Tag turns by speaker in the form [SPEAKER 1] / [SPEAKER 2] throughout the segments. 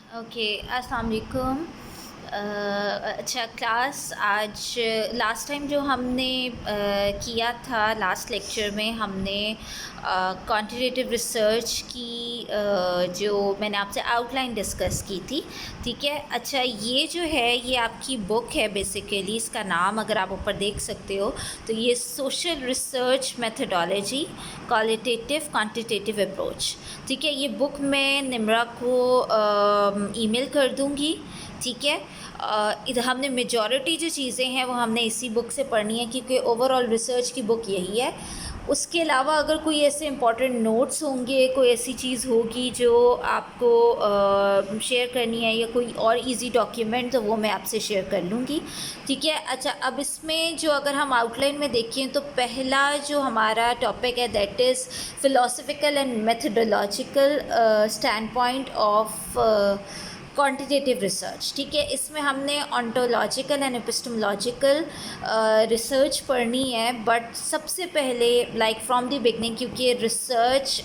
[SPEAKER 1] Okay, अस्सलाम वालेकुम। अच्छा क्लास, आज लास्ट टाइम जो हमने किया था, लास्ट लेक्चर में हमने क्वांटिटेटिव रिसर्च की जो मैंने आपसे आउटलाइन डिस्कस की थी। ठीक है। अच्छा, ये जो है ये आपकी बुक है बेसिकली, इसका नाम अगर आप ऊपर देख सकते हो तो ये social research methodology qualitative quantitative approach. ठीक है, ये बुक मैं निम्रा को ईमेल कर दूँगी। ठीक है। इधर हमने मेजॉरिटी जो चीज़ें हैं वो हमने इसी बुक से पढ़नी है, क्योंकि ओवरऑल रिसर्च की बुक यही है। उसके अलावा अगर कोई ऐसे इंपॉर्टेंट नोट्स होंगे, कोई ऐसी चीज़ होगी जो आपको शेयर करनी है, या कोई और इजी डॉक्यूमेंट, तो वो मैं आपसे शेयर कर लूँगी। ठीक है। अच्छा, अब इसमें जो अगर हम आउटलाइन में देखें तो पहला जो हमारा टॉपिक है that is philosophical and methodological stand point of quantitative research. ठीक है, इसमें हमने ऑन्टोलॉजिकल एंड एपिस्टेमोलॉजिकल रिसर्च पढ़नी है, बट सबसे पहले लाइक फ्रॉम द बिगनिंग, क्योंकि रिसर्च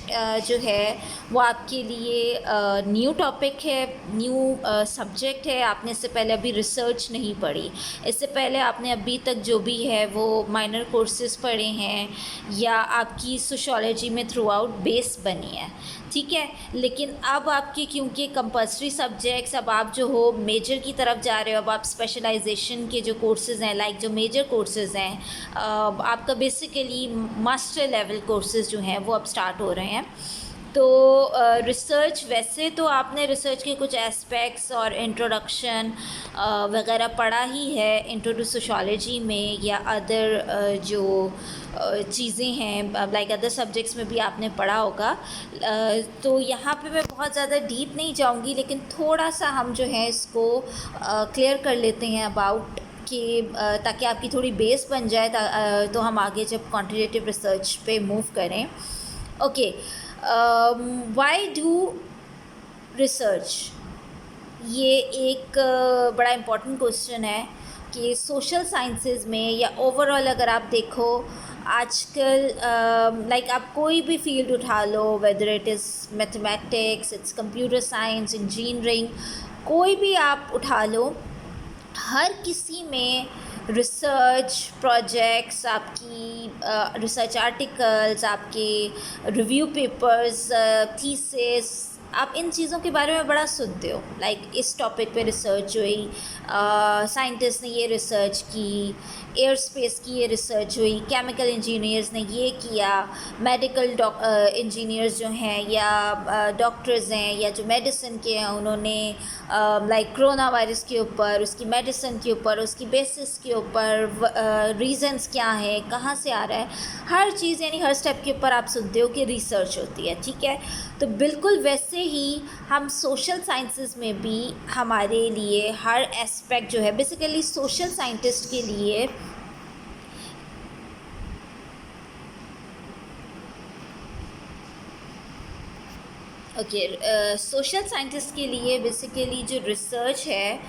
[SPEAKER 1] जो है वो आपके लिए न्यू टॉपिक है, न्यू सब्जेक्ट है। आपने इससे पहले अभी रिसर्च नहीं पढ़ी। इससे पहले आपने अभी तक जो भी है वो माइनर कोर्सेज पढ़े हैं, या आपकी सोशियोलॉजी में थ्रू आउट बेस बनी है। ठीक है, लेकिन अब आपके क्योंकि कंपल्सरी सब्जेक्ट्स, अब आप जो हो मेजर की तरफ जा रहे हो, अब आप स्पेशलाइजेशन के जो कोर्सेज़ हैं, लाइक जो मेजर कोर्सेज़ हैं, आपका बेसिकली मास्टर लेवल कोर्सेज़ जो हैं वो अब स्टार्ट हो रहे हैं। तो रिसर्च, वैसे तो आपने रिसर्च के कुछ एस्पेक्ट्स और इंट्रोडक्शन वगैरह पढ़ा ही है इंट्रो टू सोशियोलॉजी में, या अदर जो चीज़ें हैं लाइक अदर सब्जेक्ट्स में भी आपने पढ़ा होगा। तो यहाँ पे मैं बहुत ज़्यादा डीप नहीं जाऊँगी, लेकिन थोड़ा सा हम जो है इसको क्लियर कर लेते हैं अबाउट कि ताकि आपकी थोड़ी बेस बन जाए, तो हम आगे जब क्वांटिटेटिव रिसर्च पे मूव करें। ओके, वाई डू रिसर्च, ये एक बड़ा इम्पॉर्टेंट क्वेश्चन है कि सोशल साइंसेज में या ओवरऑल अगर आप देखो आजकल, लाइक आप कोई भी फील्ड उठा लो, whether it is mathematics, it's computer science, engineering, कोई भी आप उठा लो, हर किसी में रिसर्च प्रोजेक्ट्स, आपकी रिसर्च आर्टिकल्स, आपके रिव्यू पेपर्स, थीसिस, आप इन चीज़ों के बारे में बड़ा सुनते हो। लाइक इस टॉपिक पे रिसर्च हुई, साइंटिस्ट ने ये रिसर्च की, एयर स्पेस की ये रिसर्च हुई, केमिकल इंजीनियर्स ने ये किया, मेडिकल इंजीनियर्स जो हैं या डॉक्टर्स हैं या जो मेडिसिन के हैं, उन्होंने लाइक कोरोना वायरस के ऊपर, उसकी मेडिसिन के ऊपर, उसकी बेसिस के ऊपर, रीज़न्स क्या हैं, कहाँ से आ रहा है, हर चीज़ यानी हर स्टेप के ऊपर आप सुनते हो कि रिसर्च होती है। ठीक है, तो बिल्कुल वैसे ही हम सोशल साइंसेस में भी हमारे लिए हर एस्पेक्ट जो है, बेसिकली सोशल साइंटिस्ट के लिए सोशल साइंटिस्ट के लिए बेसिकली जो रिसर्च है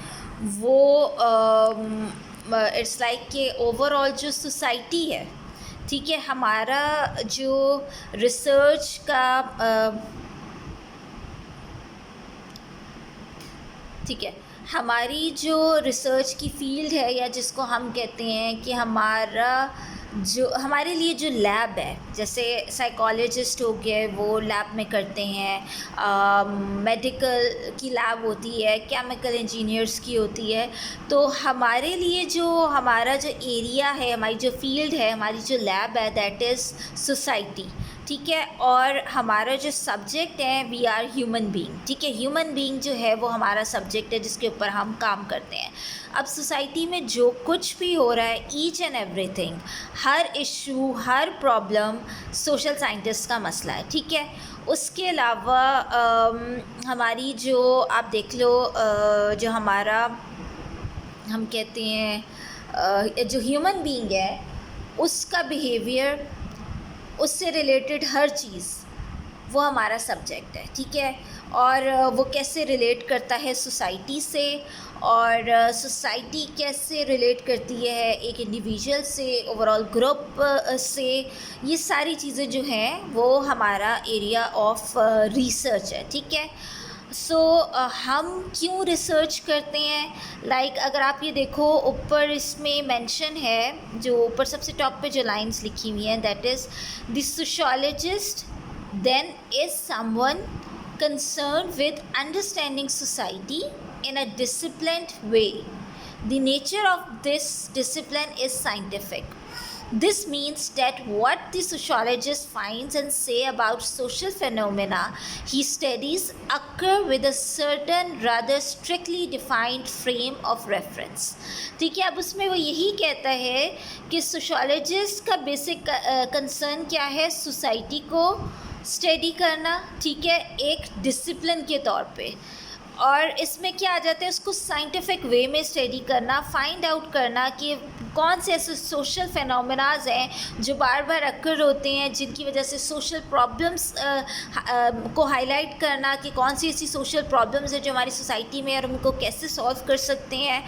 [SPEAKER 1] वो इट्स लाइक कि ओवरऑल जो सोसाइटी है, ठीक है, हमारा जो रिसर्च का ठीक है, हमारी जो रिसर्च की फील्ड है, या जिसको हम कहते हैं कि हमारा जो हमारे लिए जो लैब है, जैसे साइकोलॉजिस्ट हो गए वो लैब में करते हैं, मेडिकल की लैब होती है, केमिकल इंजीनियर्स की होती है। तो हमारे लिए जो हमारा जो एरिया है, हमारी जो फील्ड है, हमारी जो लैब है, दैट इज़ सोसाइटी। ठीक है, और हमारा जो सब्जेक्ट है वी आर ह्यूमन बीइंग। ठीक है, ह्यूमन बीइंग जो है वो हमारा सब्जेक्ट है जिसके ऊपर हम काम करते हैं। अब सोसाइटी में जो कुछ भी हो रहा है, each and everything, her issue, her problem social scientist का मसला है। ठीक है, उसके अलावा हमारी जो आप देख लो, जो हमारा हम कहते हैं जो ह्यूमन बीइंग है उसका बिहेवियर, उससे रिलेटेड हर चीज़ वो हमारा सब्जेक्ट है। ठीक है, और वो कैसे रिलेट करता है सोसाइटी से, और सोसाइटी कैसे रिलेट करती है एक इंडिविजुअल से, ओवरऑल ग्रुप से, ये सारी चीज़ें जो हैं वो हमारा एरिया ऑफ रिसर्च है। ठीक है, सो हम क्यों रिसर्च करते हैं? लाइक अगर आप ये देखो, ऊपर इसमें मेंशन है, जो ऊपर सबसे टॉप पे जो लाइंस लिखी हुई हैं, that is the sociologist then is someone concerned with understanding society in a disciplined way. The nature of this discipline is scientific. This means that what the sociologist finds and say about social phenomena he studies occur with a certain rather strictly defined frame of reference. ठीक है, अब उसमें वो यही कहता है कि sociologist का बेसिक कंसर्न क्या है? सोसाइटी को स्टडी करना, ठीक है, एक डिसिप्लिन के तौर पे। और इसमें क्या आ जाता है? उसको साइंटिफिक वे में स्टडी करना, फाइंड आउट करना कि कौन से ऐसे सोशल फेनोमेनाज हैं जो बार बार अक्कर होते हैं, जिनकी वजह से सोशल प्रॉब्लम्स को हाईलाइट करना कि कौन सी ऐसी सोशल प्रॉब्लम्स हैं जो हमारी सोसाइटी में, और उनको कैसे सॉल्व कर सकते हैं।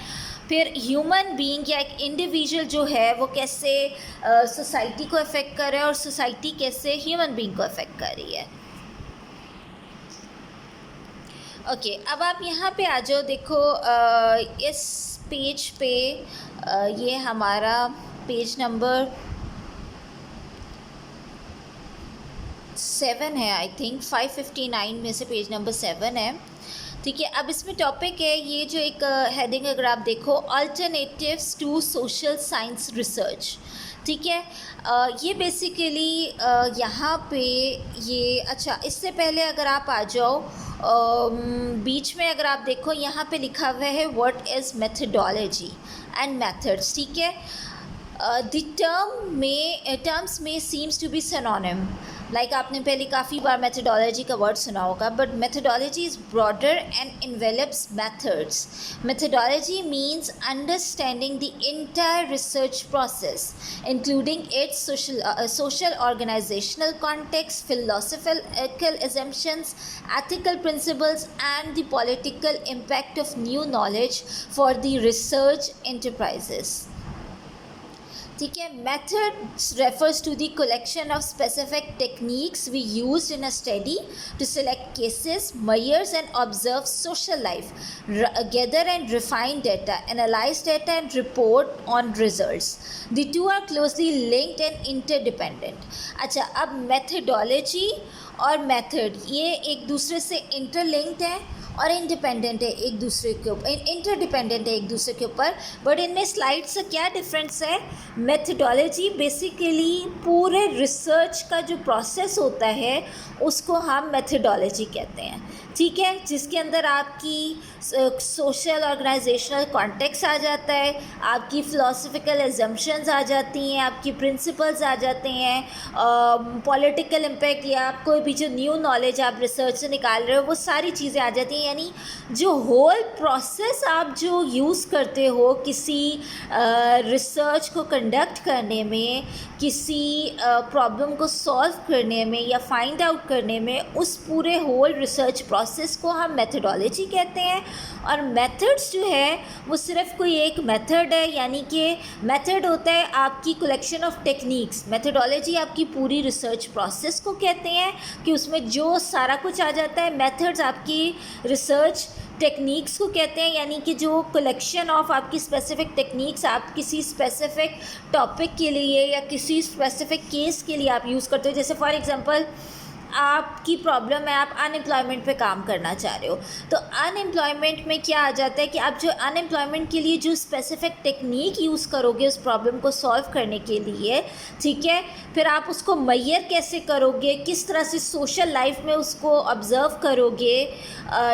[SPEAKER 1] फिर ह्यूमन बीइंग या एक इंडिविजुअल जो है वो कैसे सोसाइटी को अफेक्ट कर रहा है, और सोसाइटी कैसे ह्यूमन बीइंग को अफेक्ट कर रही है। ओके, अब आप यहाँ पे आ जाओ। देखो इस पेज पे ये हमारा पेज नंबर 7 है, आई थिंक 559 में से पेज नंबर 7 है, ठीक है। अब इसमें टॉपिक है, ये जो एक हेडिंग अगर आप देखो, alternatives to social science research, ठीक है। ये बेसिकली यहाँ पे ये, अच्छा इससे पहले अगर आप आ जाओ बीच में, अगर आप देखो यहाँ पे लिखा हुआ है what is methodology and methods, ठीक है। The terms may seems to be synonym, like आपने पहले काफ़ी बार मेथडोलॉजी का वर्ड सुना होगा, but methodology is broader and envelops methods. Methodology means understanding the entire research process including its social organizational context, philosophical assumptions, ethical principles and the political impact of new knowledge for the research enterprises, ठीक है। Methods refers to the collection of specific techniques we used in a study to select cases, measure and observe social life, gather and refine data, analyze data and report on results. The two are closely linked and interdependent. अच्छा, अब methodology और method ये एक दूसरे से interlinked है और independent है एक दूसरे के ऊपर, इंटरडिपेंडेंट है एक दूसरे के ऊपर, बट इनमें स्लाइड से क्या डिफरेंस है? मेथडोलॉजी बेसिकली पूरे रिसर्च का जो प्रोसेस होता है उसको हम मेथडोलॉजी कहते हैं, ठीक है, जिसके अंदर आपकी सोशल ऑर्गेनाइजेशनल कॉन्टेक्स्ट आ जाता है, आपकी फ़िलोसफिकल एजम्पशंस आ जाती हैं, आपकी प्रिंसिपल्स आ जाते हैं, पॉलिटिकल इम्पैक्ट या कोई भी जो न्यू नॉलेज आप रिसर्च से निकाल रहे हो वो सारी चीज़ें आ जाती हैं। यानी जो होल प्रोसेस आप जो यूज़ करते हो किसी रिसर्च को कंडक्ट करने में, किसी प्रॉब्लम को सॉल्व करने में या फाइंड आउट करने में, उस पूरे होल रिसर्च प्रोसेस को हम मेथडोलॉजी कहते हैं। और मेथड्स जो है वो सिर्फ कोई एक मेथड है, यानी कि मेथड होता है आपकी कलेक्शन ऑफ टेक्निक्स। मेथडोलॉजी आपकी पूरी रिसर्च प्रोसेस को कहते हैं कि उसमें जो सारा कुछ आ जाता है। मेथड्स आपकी रिसर्च टेक्निक्स को कहते हैं, यानी कि जो कलेक्शन ऑफ आपकी स्पेसिफिक टेक्निक्स आप किसी स्पेसिफिक टॉपिक के लिए या किसी स्पेसिफिक केस के लिए आप यूज़ करते हो। जैसे फॉर एग्जांपल आपकी प्रॉब्लम है, आप अनएम्प्लॉयमेंट पे काम करना चाह रहे हो, तो अनएम्प्लॉयमेंट में क्या आ जाता है कि आप जो अनएम्प्लॉयमेंट के लिए जो स्पेसिफिक टेक्निक यूज़ करोगे उस प्रॉब्लम को सॉल्व करने के लिए, ठीक है, फिर आप उसको मेजर कैसे करोगे, किस तरह से सोशल लाइफ में उसको ऑब्ज़र्व करोगे,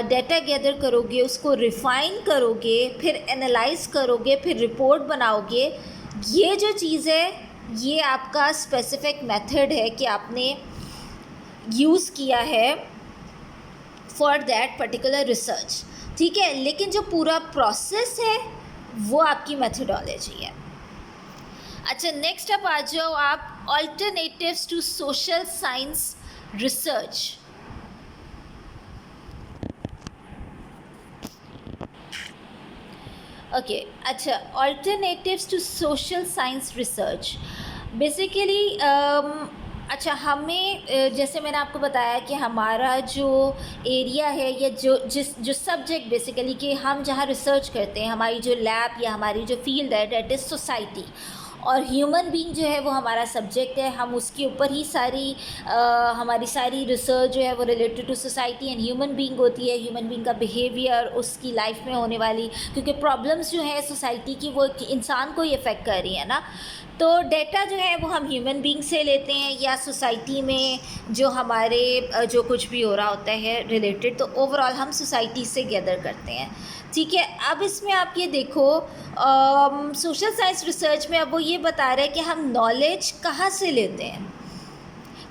[SPEAKER 1] डेटा गैदर करोगे, उसको रिफ़ाइन करोगे, फिर एनालाइज करोगे, फिर रिपोर्ट बनाओगे। ये जो चीज़ है ये आपका स्पेसिफिक मेथड है कि आपने यूज़ किया है फॉर दैट पर्टिकुलर रिसर्च, ठीक है। लेकिन जो पूरा प्रोसेस है वो आपकी मेथडोलॉजी है। अच्छा, नेक्स्ट अब आ जाओ आप alternatives to social science research. Okay, अच्छा, alternatives to social science research basically अच्छा, हमें जैसे मैंने आपको बताया कि हमारा जो एरिया है या जो सब्जेक्ट बेसिकली कि हम जहाँ रिसर्च करते हैं, हमारी जो लैब या हमारी जो फील्ड है, डेट इज़ सोसाइटी, और ह्यूमन बीइंग जो है वो हमारा सब्जेक्ट है। हम उसके ऊपर ही हमारी सारी रिसर्च जो है वो related to society and human being होती है। ह्यूमन बीइंग का बिहेवियर, उसकी लाइफ में होने वाली, क्योंकि प्रॉब्लम्स जो है सोसाइटी की वो इंसान को ही अफेक्ट कर रही है ना। तो डेटा जो है वो हम ह्यूमन बीइंग से लेते हैं या सोसाइटी में जो हमारे जो कुछ भी हो रहा होता है रिलेटेड, तो ओवरऑल हम सोसाइटी से गैदर करते हैं। ठीक है, अब इसमें आप ये देखो, सोशल साइंस रिसर्च में अब वो ये बता रहे हैं कि हम नॉलेज कहाँ से लेते हैं।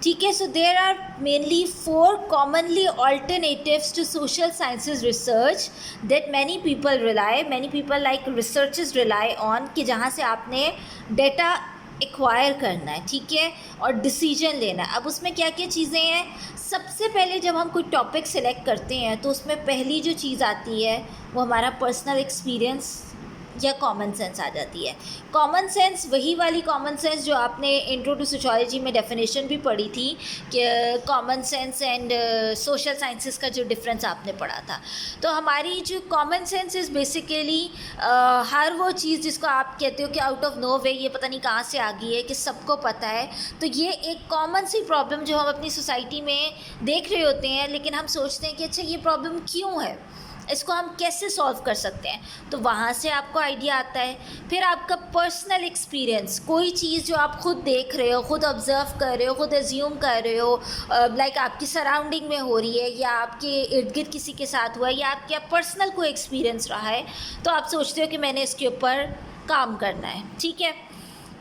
[SPEAKER 1] ठीक है, so there are mainly 4 commonly alternatives to social sciences research that many people like researchers rely on, कि जहाँ से आपने डेटा एक्वायर करना है, ठीक है, और डिसीजन लेना है। अब उसमें क्या क्या चीज़ें हैं, सबसे पहले जब हम कोई टॉपिक सेलेक्ट करते हैं तो उसमें पहली जो चीज़ आती है वो हमारा पर्सनल एक्सपीरियंस या कॉमन सेंस आ जाती है। कॉमन सेंस वही वाली कॉमन सेंस जो आपने इंट्रो टू सोशियोलॉजी में डेफिनेशन भी पढ़ी थी कि common sense and social sciences का जो डिफरेंस आपने पढ़ा था। तो हमारी जो कॉमन सेंस इज़ बेसिकली हर वो चीज़ जिसको आप कहते हो कि आउट ऑफ नो वे, ये पता नहीं कहाँ से आ गई है, कि सबको पता है। तो ये एक कॉमन सी प्रॉब्लम जो हम अपनी सोसाइटी में देख रहे होते हैं, लेकिन हम सोचते हैं कि अच्छा ये प्रॉब्लम क्यों है, इसको हम कैसे सॉल्व कर सकते हैं, तो वहाँ से आपको आइडिया आता है। फिर आपका पर्सनल एक्सपीरियंस, कोई चीज़ जो आप खुद देख रहे हो, खुद ऑब्ज़र्व कर रहे हो, खुद एज्यूम कर रहे हो, लाइक आपकी सराउंडिंग में हो रही है या आपके इर्द गिर्द किसी के साथ हुआ है या आपका पर्सनल कोई एक्सपीरियंस रहा है, तो आप सोचते हो कि मैंने इसके ऊपर काम करना है। ठीक है,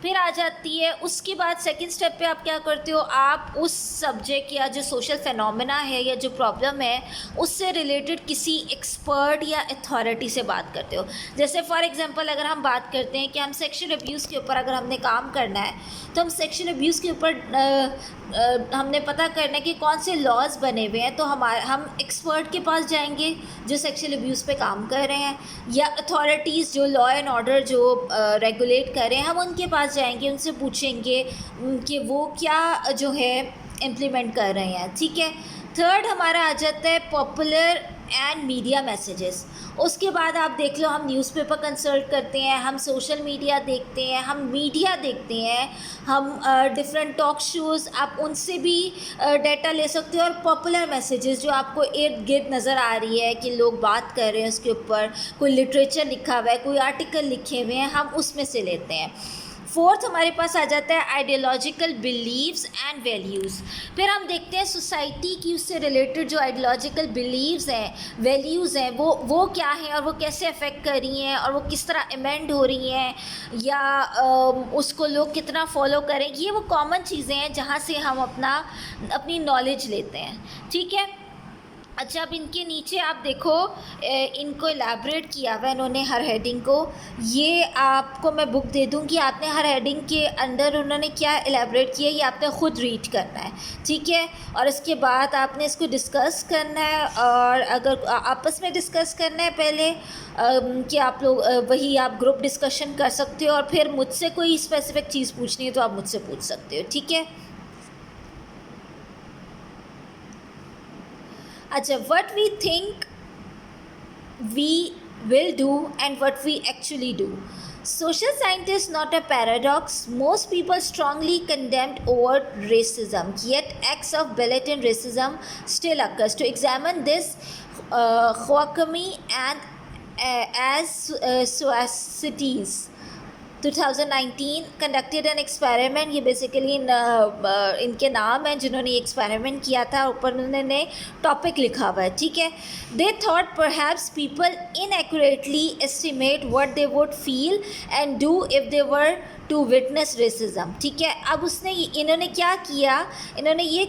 [SPEAKER 1] फिर आ जाती है उसके बाद सेकंड स्टेप पे आप क्या करते हो, आप उस सब्जेक्ट या जो सोशल फेनोमेना है या जो प्रॉब्लम है उससे रिलेटेड किसी एक्सपर्ट या अथॉरिटी से बात करते हो। जैसे फॉर एग्जांपल अगर हम बात करते हैं कि हम सेक्शुअल अब्यूज़ के ऊपर अगर हमने काम करना है, तो हम सेक्शुअल अब्यूज़ के ऊपर हमने पता करना है कि कौन से लॉज बने हुए हैं, तो हम एक्सपर्ट के पास जाएंगे जो सेक्शुअल अब्यूज़ पे काम कर रहे हैं, या अथॉरिटीज़ जो लॉ एंड ऑर्डर जो रेगुलेट कर रहे हैं, हम उनके पास जाएंगे, उनसे पूछेंगे कि वो क्या जो है इम्प्लीमेंट कर रहे हैं। ठीक है, थर्ड हमारा आ जाता है पॉपुलर एंड मीडिया मैसेजेस। उसके बाद आप देख लो, हम न्यूज़पेपर कंसल्ट करते हैं, हम सोशल मीडिया देखते हैं, हम मीडिया देखते हैं, हम डिफरेंट टॉक शोज़, आप उनसे भी डेटा ले सकते हो। और पॉपुलर मैसेजेस जो आपको इर्द गिर्द नज़र आ रही है कि लोग बात कर रहे हैं उसके ऊपर, कोई लिटरेचर लिखा हुआ है, कोई आर्टिकल लिखे हुए हैं, हम उसमें से लेते हैं। फोर्थ हमारे पास आ जाता है आइडियोलॉजिकल बिलीव्स एंड वैल्यूज़। फिर हम देखते हैं सोसाइटी की उससे रिलेटेड जो आइडियोलॉजिकल बिलीव्स हैं, वैल्यूज़ हैं, वो क्या हैं और वो कैसे अफेक्ट कर रही हैं और वो किस तरह अमेंड हो रही हैं, या उसको लोग कितना फॉलो करें। ये वो कॉमन चीज़ें हैं जहाँ से हम अपनी नॉलेज लेते हैं। ठीक है, अच्छा, अब इनके नीचे आप देखो, इनको एलैबोरेट किया हुआ है इन्होंने हर हेडिंग को। ये आपको मैं बुक दे दूँगी, आपने हर हेडिंग के अंदर उन्होंने क्या एलैबोरेट किया ये आपने ख़ुद रीड करना है। ठीक है, और इसके बाद आपने इसको डिस्कस करना है, और अगर आपस में डिस्कस करना है पहले कि आप लोग वही आप ग्रुप डिस्कशन कर सकते हो, और फिर मुझसे कोई स्पेसिफिक चीज़ पूछनी है तो आप मुझसे पूछ सकते हो। ठीक है, अच्छा, what we think we will do and what we actually do. Social science is not a paradox. Most people strongly condemned overt racism, yet acts of blatant racism still occurs. To examine this, Khwakami and Suacities 2019 conducted an experiment। ये basically इनके नाम हैं जिन्होंने ये experiment किया था, ऊपर उन्होंने टॉपिक लिखा हुआ है। ठीक है, they thought perhaps people inaccurately estimate what they would feel and do if they were to witness racism. ठीक है, अब इन्होंने क्या किया, इन्होंने ये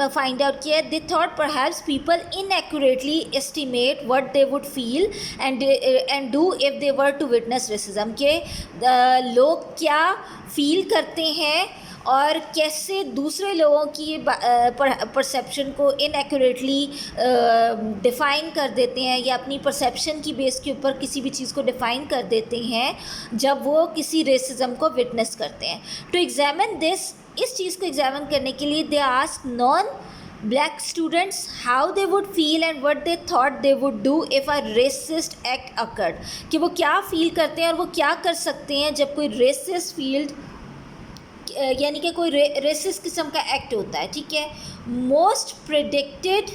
[SPEAKER 1] फाइंड आउट किया, they thought perhaps people inaccurately estimate what they would feel and do if they were to witness racism, के लोग क्या फील करते हैं और कैसे दूसरे लोगों की परसेप्शन को इनएक्यूरेटली डिफ़ाइन कर देते हैं, या अपनी परसेप्शन की बेस के ऊपर किसी भी चीज़ को डिफ़ाइन कर देते हैं जब वो किसी रेसिज्म को विटनेस करते हैं। टू एग्जामिन दिस, इस चीज़ को एग्जामिन करने के लिए they ask non black students how they would feel and what they thought they would do if a racist act occurred, कि वो क्या फील करते हैं और वो क्या कर सकते हैं जब कोई रेसिस्ट फील्ड यानी कि कोई रेसिस्ट किस्म का एक्ट होता है, ठीक है। मोस्ट प्रेडिक्टेड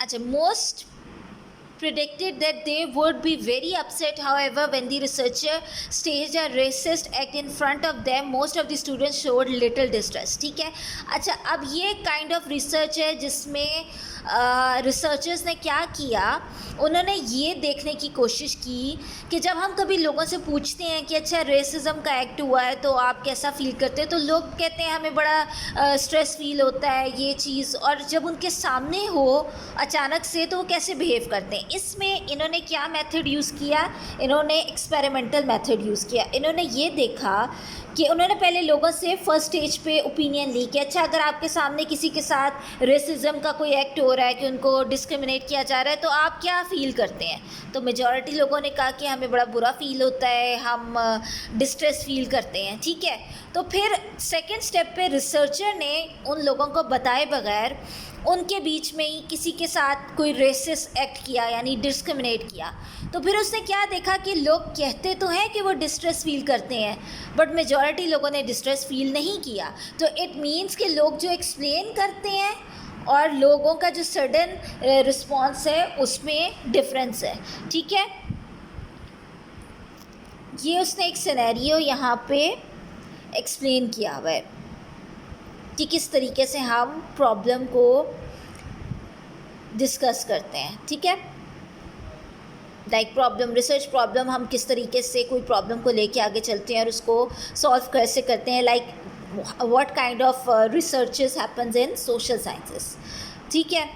[SPEAKER 1] अच्छा most predicted that they would be very upset. However, when the researcher staged a racist act in front of them, most of the students showed little distress. ठीक है। अच्छा, अब ये काइंड ऑफ रिसर्च है जिसमें researchers ने क्या किया, उन्होंने ये देखने की कोशिश की कि जब हम कभी लोगों से पूछते हैं कि अच्छा रेसिज्म का एक्ट हुआ है तो आप कैसा फ़ील करते हैं, तो लोग कहते हैं हमें बड़ा स्ट्रेस फील होता है ये चीज़, और जब उनके सामने हो अचानक से तो वो कैसे बिहेव करते हैं। इसमें इन्होंने क्या मेथड यूज़ किया, इन्होंने एक्सपेरिमेंटल मेथड यूज़ किया। इन्होंने ये देखा कि उन्होंने पहले लोगों से फर्स्ट स्टेज पे ओपिनियन ली कि अच्छा अगर आपके सामने किसी के साथ रेसिज्म का कोई एक्ट हो रहा है कि उनको डिस्क्रिमिनेट किया जा रहा है तो आप क्या फ़ील करते हैं, तो मेजॉरिटी लोगों ने कहा कि हमें बड़ा बुरा फील होता है, हम डिस्ट्रेस फील करते हैं, ठीक है। तो फिर सेकंड स्टेप पे रिसर्चर ने उन लोगों को बताए बगैर उनके बीच में ही किसी के साथ कोई रेसिस्ट एक्ट किया यानी डिस्क्रिमिनेट किया, तो फिर उसने क्या देखा कि लोग कहते तो हैं कि वो डिस्ट्रेस फील करते हैं बट मेजॉरिटी लोगों ने डिस्ट्रेस फील नहीं किया। तो इट मीन्स कि लोग जो एक्सप्लेन करते हैं और लोगों का जो सडन रिस्पॉन्स है उसमें डिफरेंस है, ठीक है। ये उसने एक सिनेरियो यहाँ पे एक्सप्लेन किया हुआ है कि किस तरीके से हम प्रॉब्लम को डिस्कस करते हैं, ठीक है। लाइक प्रॉब्लम, रिसर्च प्रॉब्लम, हम किस तरीके से कोई प्रॉब्लम को लेके आगे चलते हैं और उसको सॉल्व कैसे करते हैं, like what kind of researches happens in social sciences, ठीक है।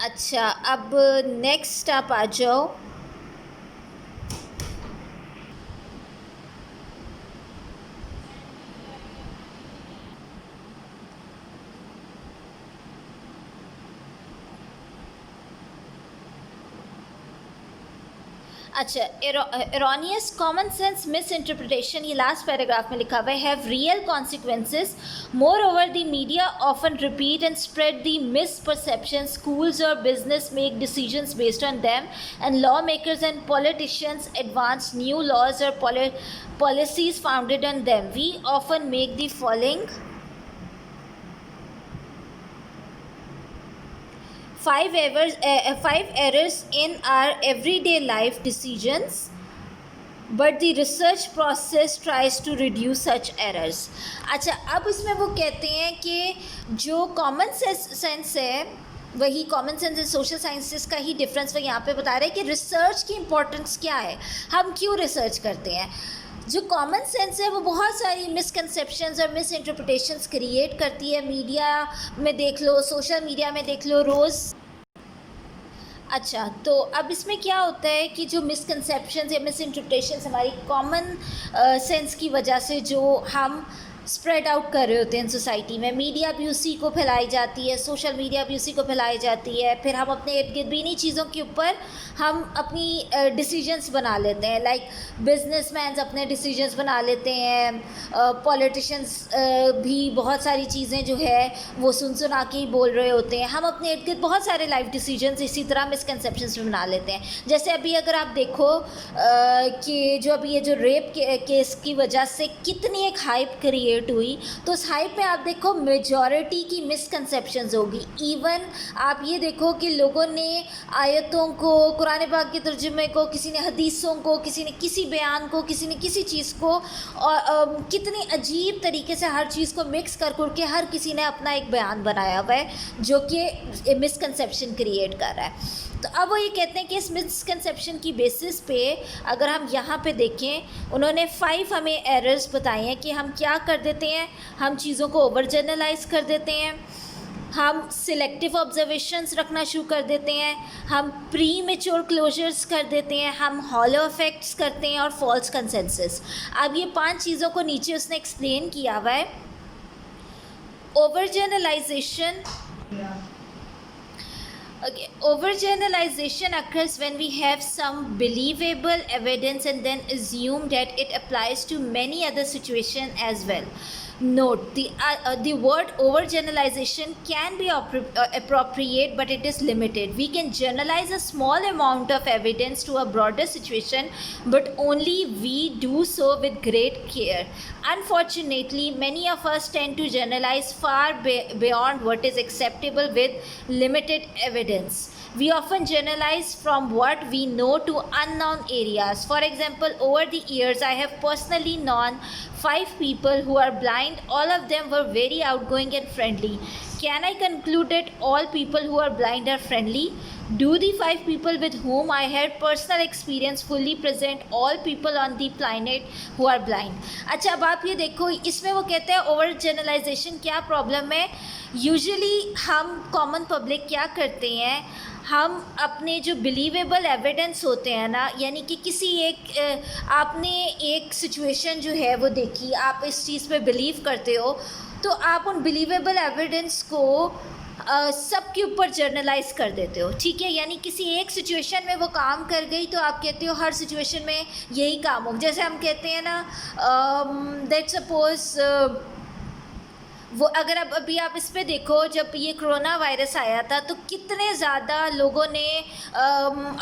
[SPEAKER 1] अच्छा, अब नेक्स्ट आप आ जाओ। अच्छा, erroneous common sense misinterpretation, ये लास्ट पैराग्राफ में लिखा हुआ है, have real consequences, moreover the media often repeat and spread the misperception, schools और business make decisions based on them and law makers and politicians advance new laws और policies founded on them. We often make the following five errors in our everyday life decisions, but the research process tries to reduce such errors. अच्छा, अब इसमें वो कहते हैं कि जो common sense है वही common sense and social sciences का ही डिफरेंस वो यहाँ पे बता रहे हैं कि रिसर्च की इम्पोर्टेंस क्या है, हम क्यों रिसर्च करते हैं। जो कॉमन सेंस है वो बहुत सारी मिसकंसेप्शंस और मिस इंटरप्रिटेशंस क्रिएट करती है, मीडिया में देख लो, सोशल मीडिया में देख लो रोज़। अच्छा, तो अब इसमें क्या होता है कि जो मिसकंसेप्शंस या मिस इंटरप्रिटेशंस हमारी कॉमन सेंस की वजह से जो हम स्प्रेड आउट कर रहे होते हैं सोसाइटी में, मीडिया भी उसी को फैलाई जाती है, सोशल मीडिया भी उसी को फैलाई जाती है, फिर हम अपने इर्द गिर्द भी इन्हीं चीज़ों के ऊपर हम अपनी डिसीजंस बना लेते हैं। लाइक बिजनेसमैन्स अपने डिसीजंस बना लेते हैं, पॉलिटिशियंस भी बहुत सारी चीज़ें जो है वो सुना के ही बोल रहे होते हैं, हम अपने इर्द गिर्द बहुत सारे लाइफ डिसीजंस इसी तरह मिसकंसेप्शंस में बना लेते हैं। जैसे अभी अगर आप देखो कि जो अभी ये जो रेप केस की वजह से कितनी एक हाइप क्रिएट हुई, तो उस हाइप में आप देखो मेजॉरिटी की मिसकंसेप्शंस होगी। इवन आप ये देखो कि लोगों ने आयतों को, कुरान पाक के तर्जुमे को, किसी ने हदीसों को, किसी ने किसी बयान को, किसी ने किसी चीज़ को, और कितनी अजीब तरीके से हर चीज़ को मिक्स कर के हर किसी ने अपना एक बयान बनाया हुआ है जो कि मिसकंसेप्शन क्रिएट कर रहा है। तो अब वो ये कहते हैं कि इस मिसकंसेप्शन की बेसिस पे अगर हम यहाँ पे देखें, उन्होंने 5 हमें एरर्स बताए हैं कि हम क्या कर देते हैं, हम चीज़ों को ओवर जनरलाइज कर देते हैं, हम सिलेक्टिव ऑब्जर्वेशंस रखना शुरू कर देते हैं, हम प्री मेच्योर क्लोजर्स कर देते हैं, हम हॉलो इफेक्ट्स करते हैं और फॉल्स कंसेंसस। अब ये 5 चीज़ों को नीचे उसने एक्सप्लेन किया हुआ है। Over generalization, Okay, overgeneralization occurs when we have some believable evidence and then assume that it applies to many other situations as well. Note, the word overgeneralization can be appropriate, but it is limited. We can generalize a small amount of evidence to a broader situation, but only we do so with great care. Unfortunately, many of us tend to generalize far beyond what is acceptable with limited evidence. We often generalize from what we know to unknown areas. For example, over the years, I have personally known 5 people who are blind. All of them were very outgoing and friendly. Can I conclude that all people who are blind are friendly? Do the 5 people with whom I had personal experience fully present all people on the planet who are blind? अच्छा, अब आप ये देखो, इसमें वो कहते हैं over generalisation क्या प्रॉब्लम है. यूजुअली हम कॉमन पब्लिक क्या करते हैं, हम अपने जो बिलीवेबल एविडेंस होते हैं ना, यानी कि किसी एक आपने एक सिचुएशन जो है वो देखी, आप इस चीज़ पे बिलीव करते हो, तो आप उन बिलीवेबल एविडेंस को सब के ऊपर जर्नलाइज कर देते हो. ठीक है, यानी किसी एक सिचुएशन में वो काम कर गई तो आप कहते हो हर सिचुएशन में यही काम हो. जैसे हम कहते हैं ना, दैट सपोज वो अगर अब अभी आप इस पे देखो, जब ये कोरोना वायरस आया था तो कितने ज़्यादा लोगों ने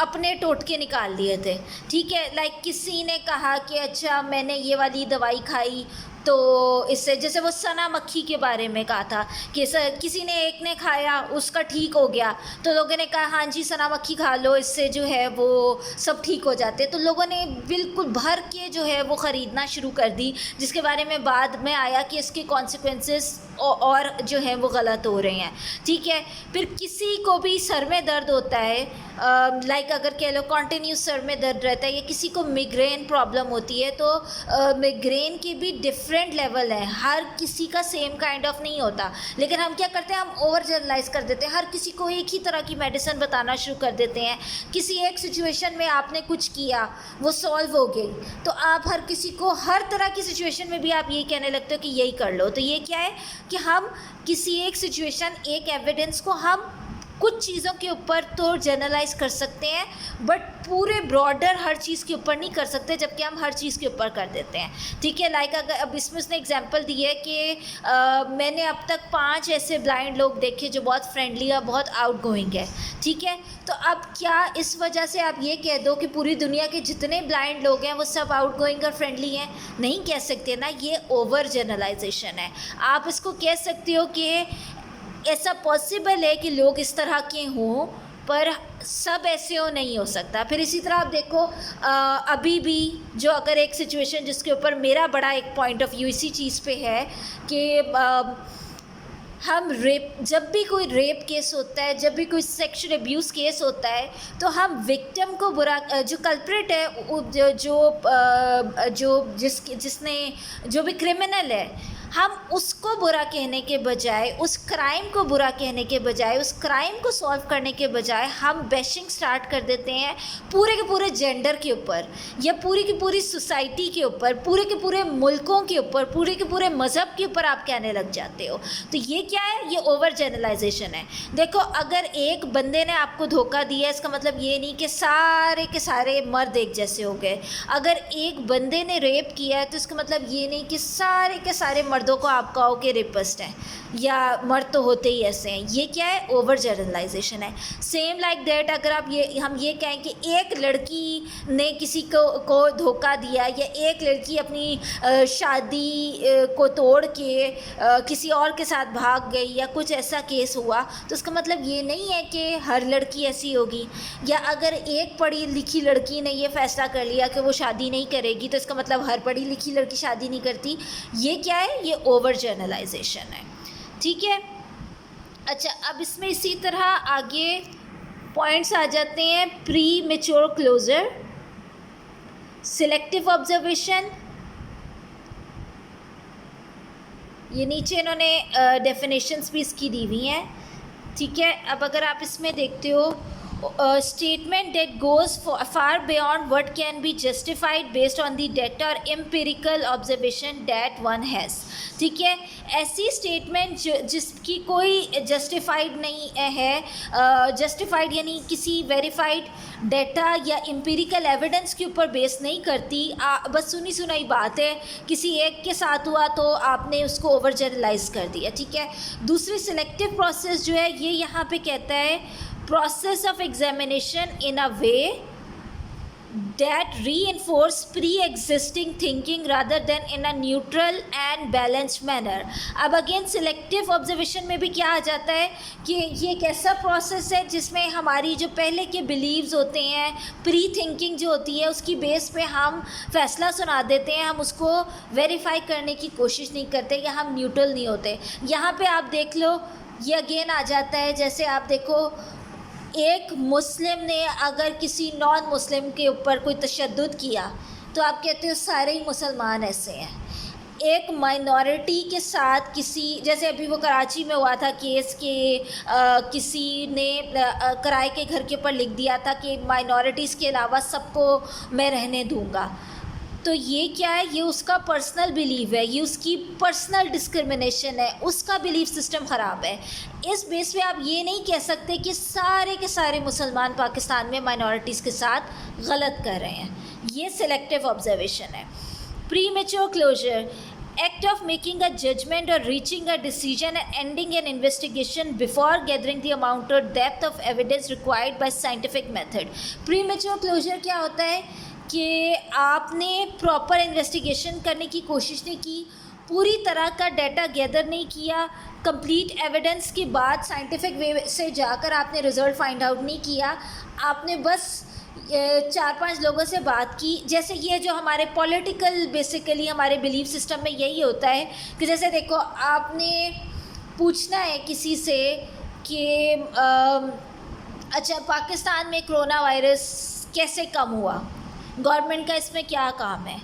[SPEAKER 1] अपने टोटके निकाल लिए थे. ठीक है, लाइक किसी ने कहा कि अच्छा मैंने ये वाली दवाई खाई तो इससे, जैसे वो सना मक्खी के बारे में कहा था कि किसी ने एक ने खाया उसका ठीक हो गया, तो लोगों ने कहा हाँ जी सना मक्खी खा लो, इससे जो है वो सब ठीक हो जाते. तो लोगों ने बिल्कुल भर के जो है वो ख़रीदना शुरू कर दी, जिसके बारे में बाद में आया कि इसके कॉन्सिक्वेंसेस और जो है वो गलत हो रहे हैं. ठीक है, फिर किसी को भी सर में दर्द होता है, लाइक अगर कह लो कॉन्टीन्यूस सर में दर्द रहता है, या किसी को मिग्रेन प्रॉब्लम होती है, तो मिग्रेन के भी डिफरेंट लेवल है, हर किसी का सेम काइंड ऑफ नहीं होता. लेकिन हम क्या करते हैं, हम ओवर जनरलाइज कर देते हैं, हर किसी को एक ही तरह की मेडिसिन बताना शुरू कर देते हैं. किसी एक सिचुएशन में आपने कुछ किया, वो सॉल्व हो गई, तो आप हर किसी को हर तरह की सिचुएशन में भी आप यही कहने लगते हो कि यही कर लो. तो ये क्या है कि हम किसी एक सिचुएशन, एक एविडेंस को हम कुछ चीज़ों के ऊपर तो जनरलाइज कर सकते हैं, बट पूरे ब्रॉडर हर चीज़ के ऊपर नहीं कर सकते, जबकि हम हर चीज़ के ऊपर कर देते हैं. ठीक है, लाइक अगर अब इसमें उसने एग्जांपल दी है कि मैंने अब तक 5 ऐसे ब्लाइंड लोग देखे जो बहुत फ्रेंडली और बहुत आउटगोइंग है. ठीक है, तो अब क्या इस वजह से आप ये कह दो कि पूरी दुनिया के जितने ब्लाइंड लोग हैं वो सब आउटगोइंग और फ्रेंडली हैं? नहीं कह सकते ना, ये ओवर जनरलाइजेशन है. आप इसको कह सकते हो कि ऐसा पॉसिबल है कि लोग इस तरह के हों, पर सब ऐसे हो नहीं हो सकता. फिर इसी तरह आप देखो, अभी भी जो अगर एक सिचुएशन जिसके ऊपर मेरा बड़ा एक पॉइंट ऑफ व्यू इसी चीज़ पे है कि हम रेप, जब भी कोई रेप केस होता है, जब भी कोई सेक्शुअल अब्यूज़ केस होता है, तो हम विक्टिम को बुरा, जो कल्प्रिट है, जिसने जो भी क्रिमिनल है, हम उसको बुरा कहने के बजाय, उस क्राइम को बुरा कहने के बजाय, उस क्राइम को सॉल्व करने के बजाय हम बैशिंग स्टार्ट कर देते हैं पूरे के पूरे जेंडर के ऊपर, या पूरी की पूरी सोसाइटी के ऊपर, पूरे के पूरे मुल्कों के ऊपर, पूरे के पूरे मज़हब के ऊपर आप कहने लग जाते हो. तो ये क्या है, ये ओवर जनरलाइजेशन है. देखो, अगर एक बंदे ने आपको धोखा दिया, इसका मतलब ये नहीं कि सारे के सारे मर्द एक जैसे हो गए. अगर एक बंदे ने रेप किया है तो इसका मतलब ये नहीं कि सारे के सारे मर्दों को आप कहो कि रेपिस्ट हैं, या मर्द तो होते ही ऐसे हैं. ये क्या है, ओवर जनरलाइजेशन है. सेम लाइक दैट, अगर आप हम ये कहें कि एक लड़की ने किसी को धोखा दिया, या एक लड़की अपनी शादी को तोड़ के किसी और के साथ भाग गई, या कुछ ऐसा केस हुआ, तो इसका मतलब ये नहीं है कि हर लड़की ऐसी होगी. या अगर एक पढ़ी लिखी लड़की ने ये फैसला कर लिया कि वो शादी नहीं करेगी, तो इसका मतलब हर पढ़ी लिखी लड़की शादी नहीं करती. ये क्या है, ये ओवर जनरलाइजेशन है. ठीक है, अच्छा, अब इसमें इसी तरह आगे पॉइंट्स आ जाते हैं. Premature closure, selective observation, ये नीचे इन्होंने डेफिनेशंस भी इसकी दी हुई हैं. ठीक है, अब अगर आप इसमें देखते हो, statement that goes far beyond what can be justified based on the data or empirical observation that one has. ठीक है, ऐसी स्टेटमेंट जिसकी कोई जस्टिफाइड नहीं है, जस्टिफाइड यानी किसी वेरीफाइड डेटा या एम्पिरिकल एविडेंस के ऊपर बेस नहीं करती, बस सुनी सुनाई बात है, किसी एक के साथ हुआ तो आपने उसको ओवर जनरलाइज कर दिया. ठीक है, दूसरी सिलेक्टिव प्रोसेस जो है ये यहाँ पे कहता है process of examination in a way that reinforce pre-existing thinking rather than in a neutral and balanced manner. अब अगेन सिलेक्टिव ऑब्जर्वेशन में भी क्या आ जाता है कि ये एक ऐसा प्रोसेस है जिसमें हमारी जो पहले के बिलीव्स होते हैं, प्री थिंकिंग जो होती है, उसकी बेस पे हम फैसला सुना देते हैं, हम उसको वेरीफाई करने की कोशिश नहीं करते या हम न्यूट्रल नहीं होते. यहाँ पे आप देख लो, ये अगेन आ जाता है, जैसे आप देखो एक मुस्लिम ने अगर किसी नॉन मुस्लिम के ऊपर कोई तशद्दुद किया तो आप कहते हो सारे ही मुसलमान ऐसे हैं. एक माइनॉरिटी के साथ किसी, जैसे अभी वो कराची में हुआ था केस के किसी ने किराए के घर के ऊपर लिख दिया था कि माइनॉरिटीज़ के अलावा सबको मैं रहने दूंगा. तो ये क्या है, ये उसका पर्सनल बिलीव है, ये उसकी पर्सनल डिस्क्रिमिनेशन है, उसका बिलीफ सिस्टम ख़राब है. इस बेस पे आप ये नहीं कह सकते कि सारे के सारे मुसलमान पाकिस्तान में माइनॉरिटीज़ के साथ गलत कर रहे हैं. ये सिलेक्टिव ऑब्जर्वेशन है. Premature closure, act of making a judgment or reaching a decision and ending an investigation before gathering the amount or depth of evidence required by scientific method. Premature closure क्या होता है कि आपने proper investigation करने की कोशिश नहीं की, पूरी तरह का डाटा गैदर नहीं किया, कंप्लीट एविडेंस के बाद साइंटिफिक वे से जाकर आपने रिज़ल्ट फाइंड आउट नहीं किया, आपने बस 4-5 लोगों से बात की. जैसे ये जो हमारे पॉलिटिकल बेसिकली हमारे बिलीफ सिस्टम में यही होता है कि जैसे देखो, आपने पूछना है किसी से कि अच्छा पाकिस्तान में कोरोना वायरस कैसे कम हुआ, गवर्नमेंट का इसमें क्या काम है.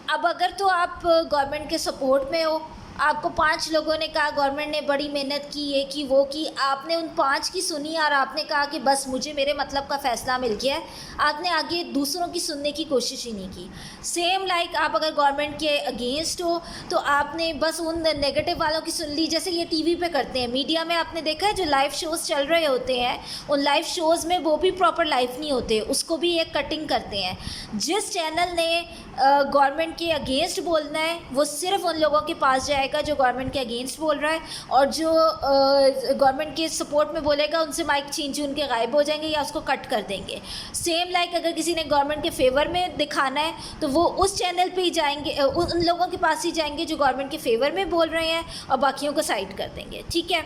[SPEAKER 1] अब अगर तो आप गवर्नमेंट के सपोर्ट में हो, आपको 5 लोगों ने कहा गवर्नमेंट ने बड़ी मेहनत की, ये की वो की, आपने उन 5 की सुनी और आपने कहा कि बस मुझे मेरे मतलब का फ़ैसला मिल गया है, आपने आगे दूसरों की सुनने की कोशिश ही नहीं की. सेम लाइक आप अगर गवर्नमेंट के अगेंस्ट हो तो आपने बस उन नेगेटिव वालों की सुन ली. जैसे ये टीवी पे करते हैं, मीडिया में आपने देखा है जो लाइव शोज़ चल रहे होते हैं, उन लाइव शोज़ में वो भी प्रॉपर लाइव नहीं होते, उसको भी एक कटिंग करते हैं. जिस चैनल ने गवर्नमेंट के अगेंस्ट बोलना है वो सिर्फ उन लोगों के पास जाएगा जो गवर्नमेंट के अगेंस्ट बोल रहा है, और जो गवर्नमेंट के सपोर्ट में बोलेगा उनसे माइक छीन छीन के गायब हो जाएंगे या उसको कट कर देंगे. सेम लाइक अगर किसी ने गवर्नमेंट के फेवर में दिखाना है तो वो उस चैनल पे ही जाएंगे, उन लोगों के पास ही जाएंगे जो गवर्नमेंट के फेवर में बोल रहे हैं और बाकियों को साइड कर देंगे. ठीक है.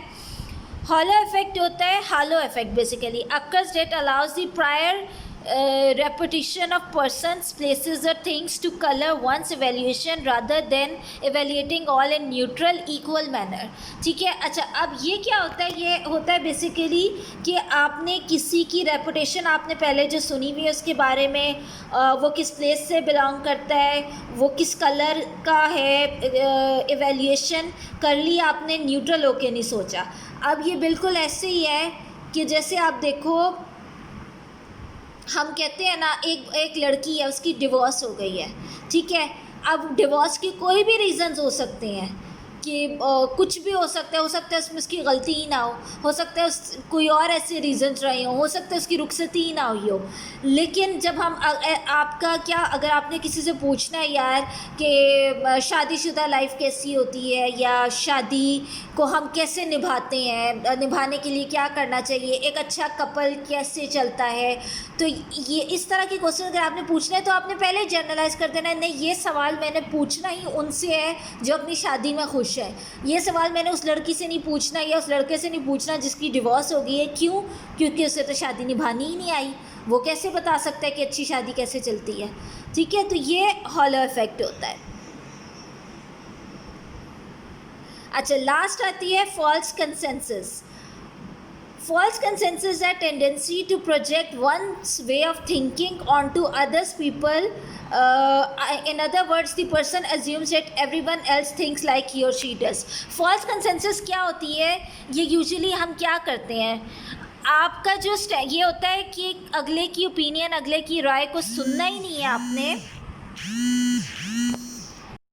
[SPEAKER 1] हॉलो इफेक्ट होता है, halo effect basically occurs that allows the prior repetition of persons, places or things to color one's evaluation rather than evaluating all in neutral equal manner. ठीक है. अच्छा, अब ये क्या होता है, ये होता है बेसिकली कि आपने किसी की रेपुटेशन आपने पहले जो सुनी हुई है उसके बारे में, वो किस प्लेस से बिलोंग करता है, वो किस कलर का है, एवेल्यूएशन कर ली आपने, न्यूट्रल होके नहीं सोचा. अब ये बिल्कुल ऐसे ही है कि जैसे आप देखो, हम कहते हैं ना एक लड़की है, उसकी डिवोर्स हो गई है. ठीक है. अब डिवोर्स के कोई भी रीज़न्स हो सकते हैं कि कुछ भी हो सकता है उसमें उसकी गलती ही ना हो सकता है कोई और ऐसे रीज़न्स रहे हो सकता है उसकी रुखसती ही ना हुई हो. लेकिन जब हम आपका क्या, अगर आपने किसी से पूछना है यार कि शादीशुदा लाइफ कैसी होती है या शादी को हम कैसे निभाते हैं, निभाने के लिए क्या करना चाहिए, एक अच्छा कपल कैसे चलता है, तो ये इस तरह के क्वेश्चन अगर आपने पूछना है तो आपने पहले जनरलाइज कर देना है, नहीं ये सवाल मैंने पूछना ही उनसे है जो अपनी शादी में खुश है, ये सवाल मैंने उस लड़की से नहीं पूछना या उस लड़के से नहीं पूछना जिसकी डिवोर्स हो गई है. क्यों? क्योंकि उसे तो शादी निभानी ही नहीं आई, वो कैसे बता सकता है कि अच्छी शादी कैसे चलती है. ठीक है. तो ये हॉलो इफेक्ट होता है. अच्छा, लास्ट आती है false consensus. False consensus is a tendency to project one's way of thinking onto others people. In other words, the person assumes that everyone else thinks like he or she does. False consensus क्या होती है? ये usually हम क्या करते हैं, आपका जो ये होता है कि अगले की ओपिनियन, अगले की राय को सुनना ही नहीं है आपने,